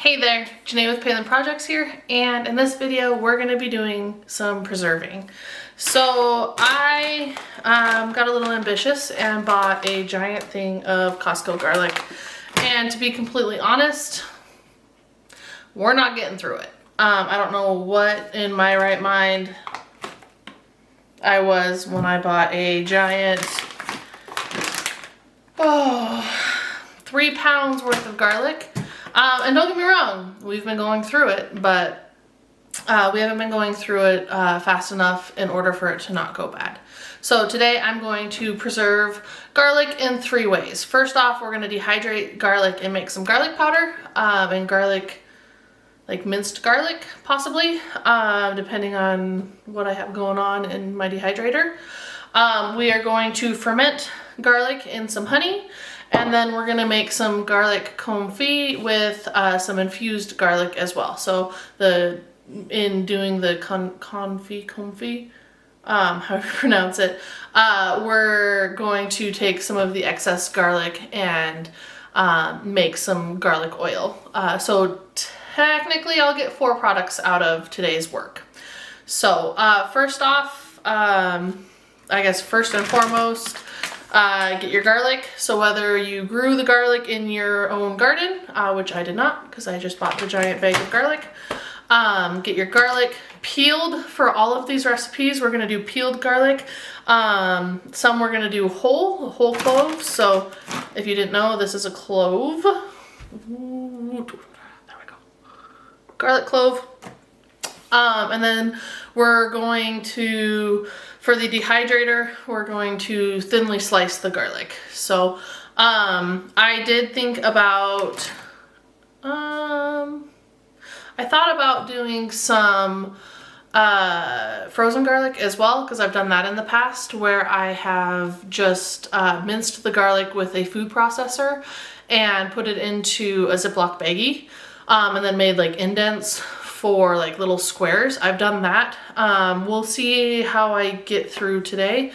Hey there, Janae with Palin Projects here, and in this video we're going to be doing some preserving. So I got a little ambitious and bought a giant thing of Costco garlic, and to be completely honest, we're not getting through it. I don't know what in my right mind I was when I bought a giant 3 pounds worth of garlic. And don't get me wrong, we've been going through it, but we haven't been going through it fast enough in order for it to not go bad. So today I'm going to preserve garlic in 3 ways. First off, we're going to dehydrate garlic and make some garlic powder and garlic, like minced garlic possibly, depending on what I have going on in my dehydrator. We are going to ferment garlic in some honey. And then we're gonna make some garlic confit with some infused garlic as well. So in doing the confit, however you pronounce it, we're going to take some of the excess garlic and make some garlic oil. So technically I'll get 4 products out of today's work. So first off, I guess first and foremost, get your garlic. So whether you grew the garlic in your own garden, which I did not because I just bought the giant bag of garlic, get your garlic peeled. For all of these recipes we're going to do peeled garlic. Some we're going to do whole cloves. So if you didn't know, this is a clove. Ooh, there we go. Garlic clove. And then we're going to, for the dehydrator, we're going to thinly slice the garlic. So I did think about, I thought about doing some frozen garlic as well, because I've done that in the past where I have just minced the garlic with a food processor and put it into a Ziploc baggie and then made like indents for like little squares. I've done that. We'll see how I get through today,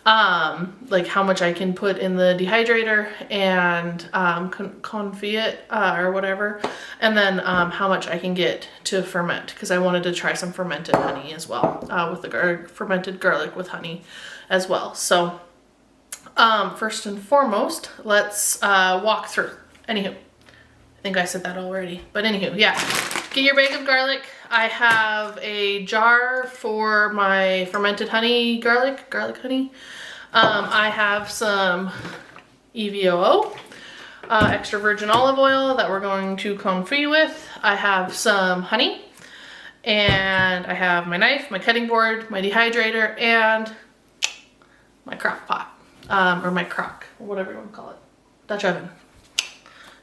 like how much I can put in the dehydrator and confit it or whatever, and then how much I can get to ferment, because I wanted to try some fermented honey as well, with the fermented garlic with honey as well. So first and foremost, let's walk through. Anywho, I think I said that already, but anywho, yeah. Get your bag of garlic. I have a jar for my fermented honey, garlic honey. I have some EVOO, extra virgin olive oil that we're going to confit with. I have some honey, and I have my knife, my cutting board, my dehydrator, and my crock pot, or my crock, or whatever you want to call it. Dutch oven.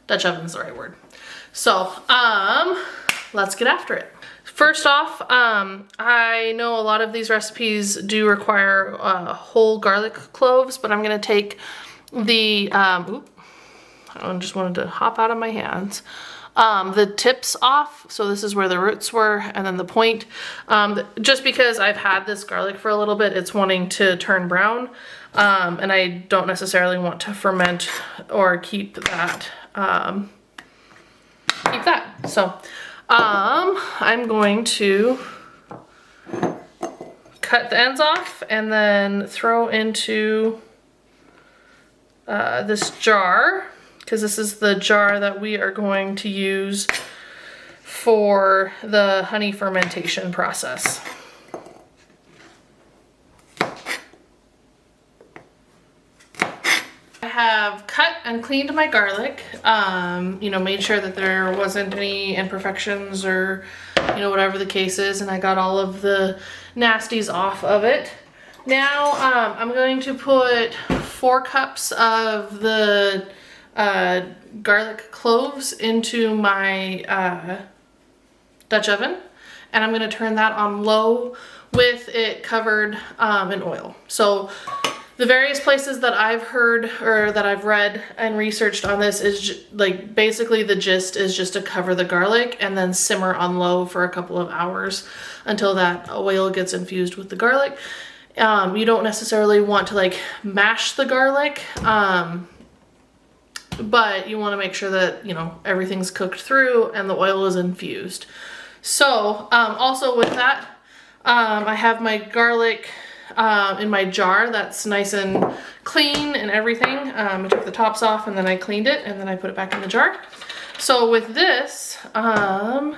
Dutch oven's the right word. So, let's get after it. First off, I know a lot of these recipes do require whole garlic cloves, but I'm gonna take the, I just wanted to hop out of my hands, the tips off. So this is where the roots were, and then the point. Just because I've had this garlic for a little bit, it's wanting to turn brown, and I don't necessarily want to ferment or keep that, So, I'm going to cut the ends off and then throw into this jar, because this is the jar that we are going to use for the honey fermentation process. I have cut and cleaned my garlic, you know, made sure that there wasn't any imperfections or, you know, whatever the case is, and I got all of the nasties off of it. Now, I'm going to put 4 cups of the garlic cloves into my Dutch oven, and I'm going to turn that on low with it covered in oil. So the various places that I've heard or that I've read and researched on this is like basically the gist is just to cover the garlic and then simmer on low for a couple of hours until that oil gets infused with the garlic. You don't necessarily want to like mash the garlic. but you want to make sure that, you know, everything's cooked through and the oil is infused. So also with that, I have my garlic in my jar that's nice and clean and everything. I took the tops off and then I cleaned it and then I put it back in the jar. So with this, hold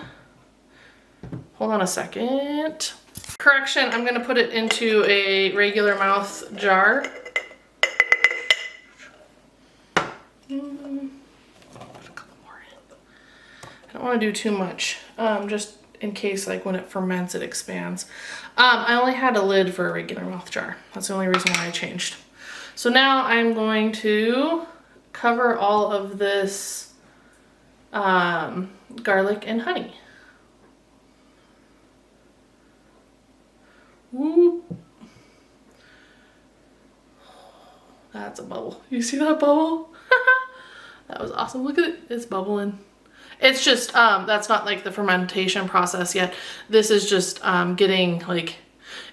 on a second. Correction, I'm gonna put it into a regular mouth jar. Put a couple more in. I don't want to do too much, just in case like when it ferments it expands. I only had a lid for a regular mouth jar. That's the only reason why I changed. So now I'm going to cover all of this garlic and honey. Woo. That's a bubble. You see that bubble? That was awesome. Look at it. It's bubbling. It's just, that's not like the fermentation process yet. This is just getting like,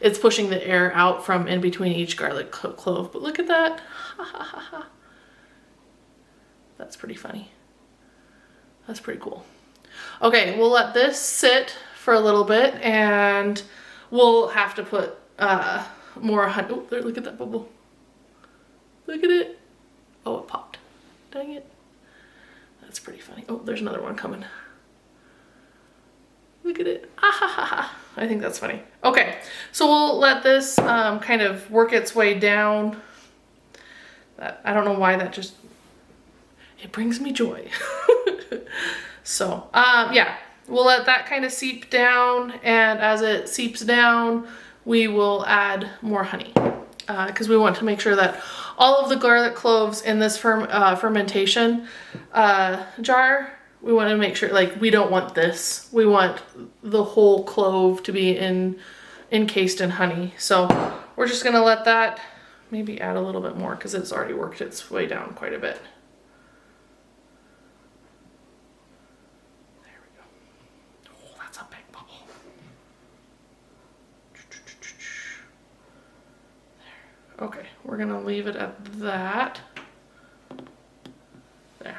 it's pushing the air out from in between each garlic clove. But look at that. That's pretty funny. That's pretty cool. Okay, we'll let this sit for a little bit and we'll have to put more honey. Oh, there, look at that bubble. Look at it. Oh, it popped. Dang it. That's pretty funny. Oh, there's another one coming. Look at it. Ah, ha, ha, ha. I think that's funny. Okay, so we'll let this kind of work its way down. I don't know why that just, it brings me joy. So, yeah, we'll let that kind of seep down, and as it seeps down, we will add more honey. Because we want to make sure that all of the garlic cloves in this fermentation jar, we want to make sure, like, we don't want this. We want the whole clove to be encased in honey. So we're just going to let that maybe add a little bit more because it's already worked its way down quite a bit. There we go. Oh, that's a big bubble. There. Okay, we're going to leave it at that. There.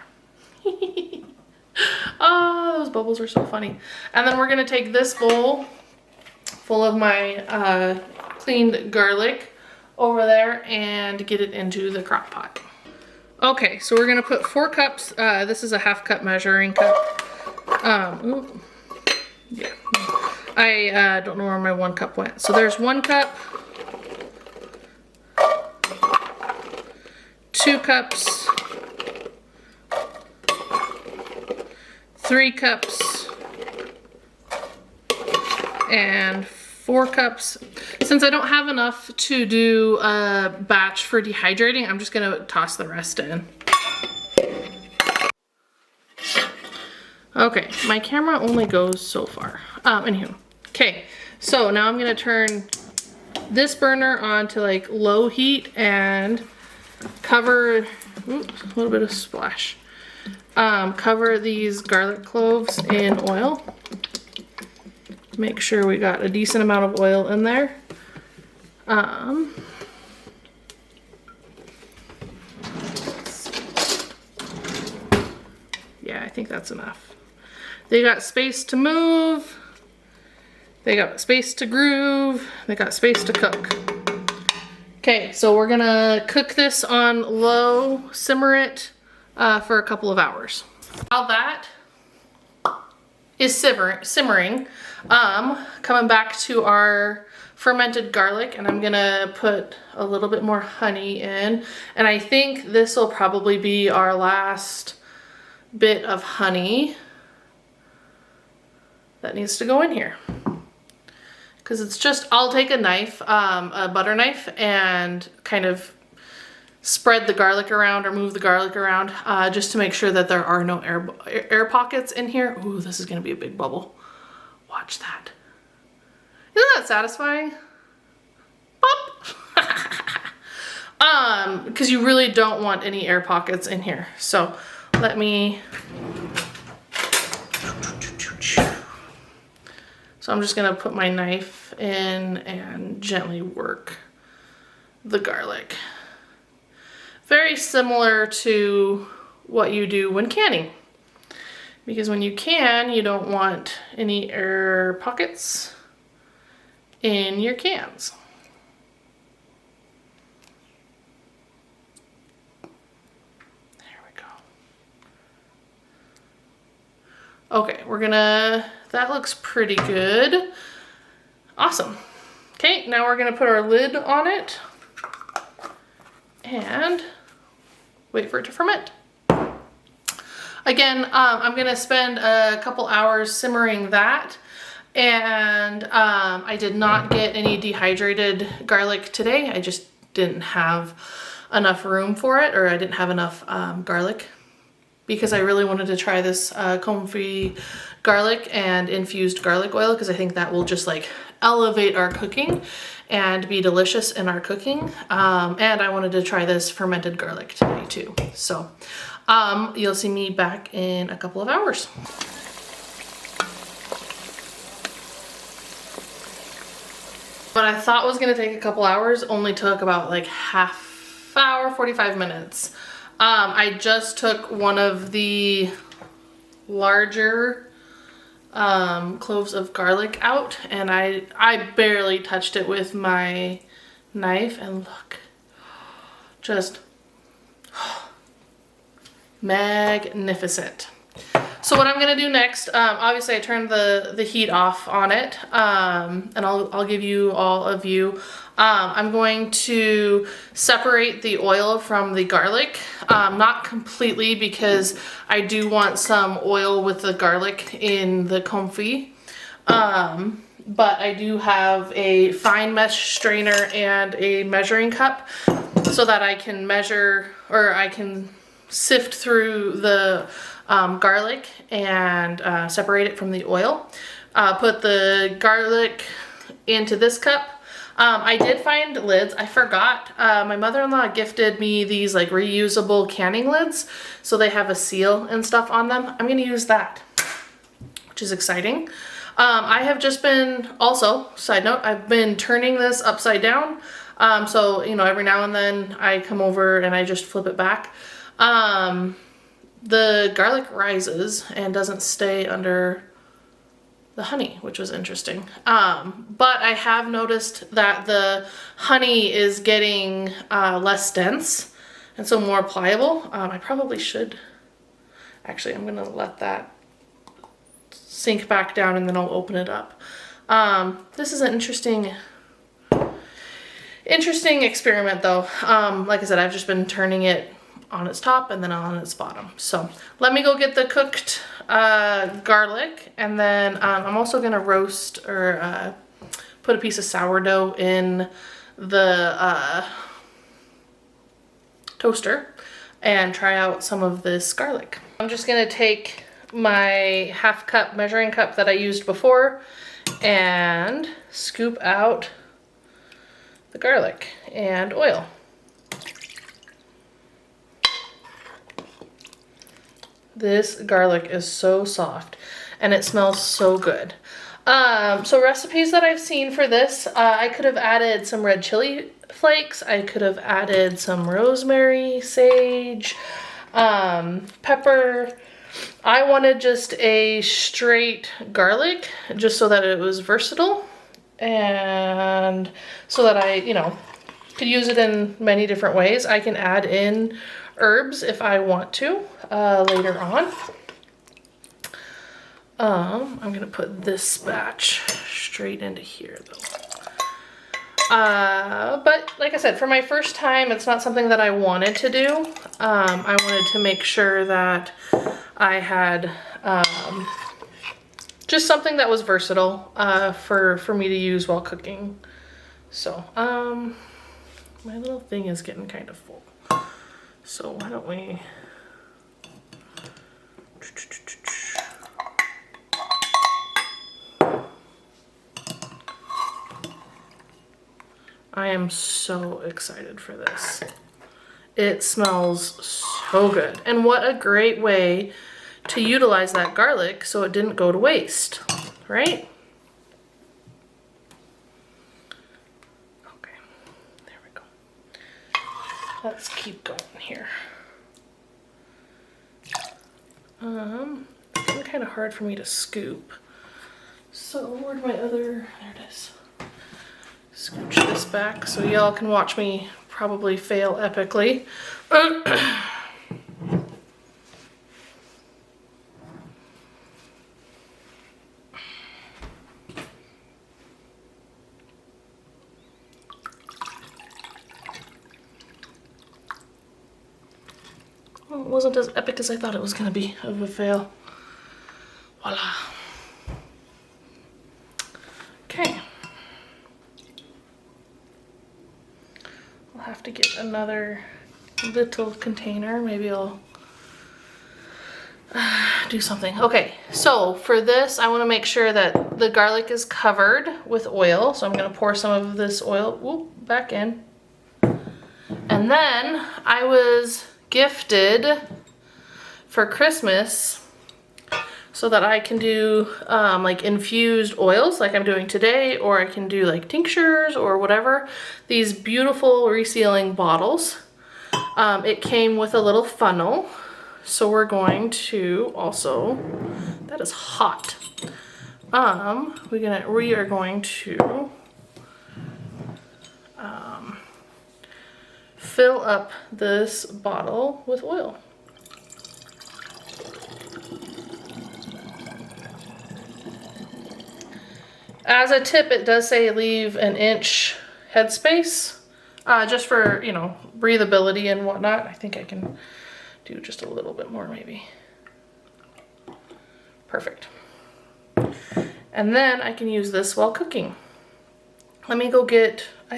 Ah, those bubbles are so funny. And then we're gonna take this bowl full of my cleaned garlic over there and get it into the crock pot. Okay, so we're gonna put 4 cups. This is a half cup measuring cup. Ooh, yeah. I don't know where my 1 cup went. So there's 1 cup, 2 cups, 3 cups, and 4 cups. Since I don't have enough to do a batch for dehydrating, I'm just gonna toss the rest in. Okay, my camera only goes so far. Anywho, okay, so now I'm gonna turn this burner on to like low heat and cover, oops, a little bit of splash. Cover these garlic cloves in oil. Make sure we got a decent amount of oil in there. Yeah, I think that's enough. They got space to move. They got space to groove. They got space to cook. Okay, so we're gonna cook this on low, simmer it for a couple of hours. While that is simmering, coming back to our fermented garlic, and I'm gonna put a little bit more honey in, and I think this will probably be our last bit of honey that needs to go in here. Because it's just, I'll take a knife, a butter knife, and kind of spread the garlic around or move the garlic around just to make sure that there are no air pockets in here. Ooh, this is gonna be a big bubble. Watch that. Isn't that satisfying? Pop! Because you really don't want any air pockets in here. So let me, so I'm just gonna put my knife in and gently work the garlic. Very similar to what you do when canning. Because when you can, you don't want any air pockets in your cans. There we go. Okay, that looks pretty good. Awesome. Okay, now we're gonna put our lid on it and wait for it to ferment. Again, I'm gonna spend a couple hours simmering that, and I did not get any dehydrated garlic today. I just didn't have enough room for it, or I didn't have enough garlic, because I really wanted to try this comfy garlic and infused garlic oil, because I think that will just like elevate our cooking and be delicious in our cooking. And I wanted to try this fermented garlic today too. So you'll see me back in a couple of hours. What I thought was gonna take a couple hours only took about like half hour, 45 minutes. I just took one of the larger cloves of garlic out, and I barely touched it with my knife, and look, just magnificent. So what I'm gonna do next, obviously I turned the heat off on it, and I'll give you all a view. I'm going to separate the oil from the garlic, not completely, because I do want some oil with the garlic in the confit. But I do have a fine mesh strainer and a measuring cup so that I can measure, or I can sift through the garlic and separate it from the oil. Put the garlic into this cup. I did find lids. I forgot. My mother-in-law gifted me these like reusable canning lids, so they have a seal and stuff on them. I'm gonna use that, which is exciting. I have just been, also, side note, I've been turning this upside down. So, you know, every now and then I come over and I just flip it back. The garlic rises and doesn't stay under the honey, which was interesting. But I have noticed that the honey is getting less dense and so more pliable. I probably should, actually, I'm gonna let that sink back down and then I'll open it up. This is an interesting experiment though. Like I said, I've just been turning it on its top and then on its bottom. So let me go get the cooked garlic, and then I'm also gonna roast or put a piece of sourdough in the toaster and try out some of this garlic. I'm just gonna take my half cup measuring cup that I used before and scoop out the garlic and oil. This garlic is so soft and it smells so good. So recipes that I've seen for this, I could have added some red chili flakes. I could have added some rosemary, sage, pepper. I wanted just a straight garlic just so that it was versatile and so that I, you know, could use it in many different ways. I can add in herbs if I want to later on. I'm gonna put this batch straight into here though. But like I said, for my first time, it's not something that I wanted to do. I wanted to make sure that I had just something that was versatile for me to use while cooking. So my little thing is getting kind of full. So why don't we... I am so excited for this. It smells so good. And what a great way to utilize that garlic so it didn't go to waste, right? Okay, there we go. Let's keep going here. It's been kind of hard for me to scoop. So where'd my other, there it is. Scooch this back so y'all can watch me probably fail epically. Well, it wasn't as epic as I thought it was gonna be of a fail. Voila. Okay. I'll have to get another little container. Maybe I'll do something. Okay, so for this, I wanna make sure that the garlic is covered with oil. So I'm gonna pour some of this oil back in. And then I was gifted for Christmas so that I can do like infused oils like I'm doing today, or I can do like tinctures or whatever. These beautiful resealing bottles. It came with a little funnel. So we're going to also, that is hot. We are going to fill up this bottle with oil. As a tip, it does say leave an inch headspace, just for, you know, breathability and whatnot. I think I can do just a little bit more maybe. Perfect. And then I can use this while cooking. Let me go get, I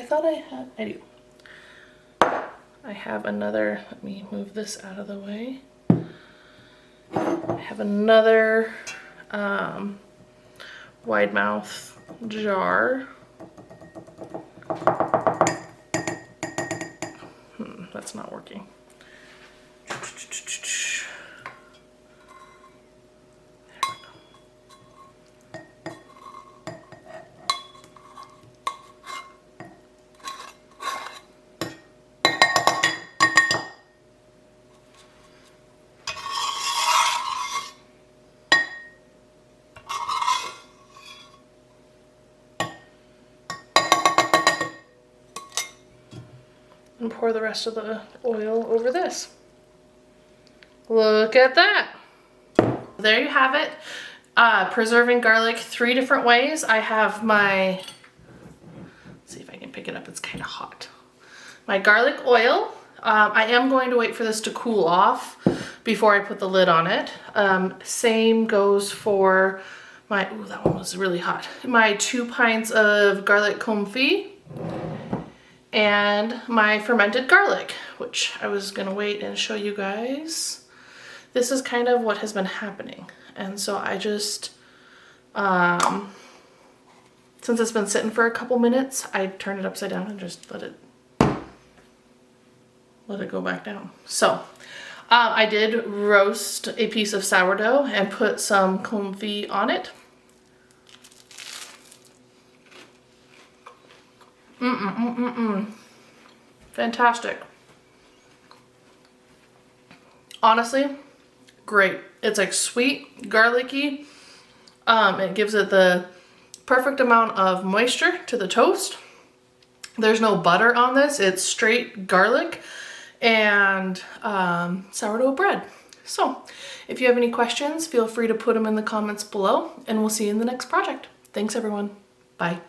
do. I have another, let me move this out of the way. I have another wide mouth jar. That's not working. And pour the rest of the oil over this. Look at that. There you have it. Preserving garlic 3 different ways. I have my, let's see if I can pick it up, it's kind of hot. My garlic oil. I am going to wait for this to cool off before I put the lid on it. Same goes for my, ooh, that one was really hot. My 2 pints of garlic confit. And my fermented garlic, which I was gonna wait and show you guys. This is kind of what has been happening. And so I just, since it's been sitting for a couple minutes, I turn it upside down and just let it go back down. So I did roast a piece of sourdough and put some confit on it. Fantastic. Honestly, great. It's like sweet, garlicky. It gives it the perfect amount of moisture to the toast. There's no butter on this. It's straight garlic and sourdough bread. So if you have any questions, feel free to put them in the comments below, and we'll see you in the next project. Thanks everyone. Bye.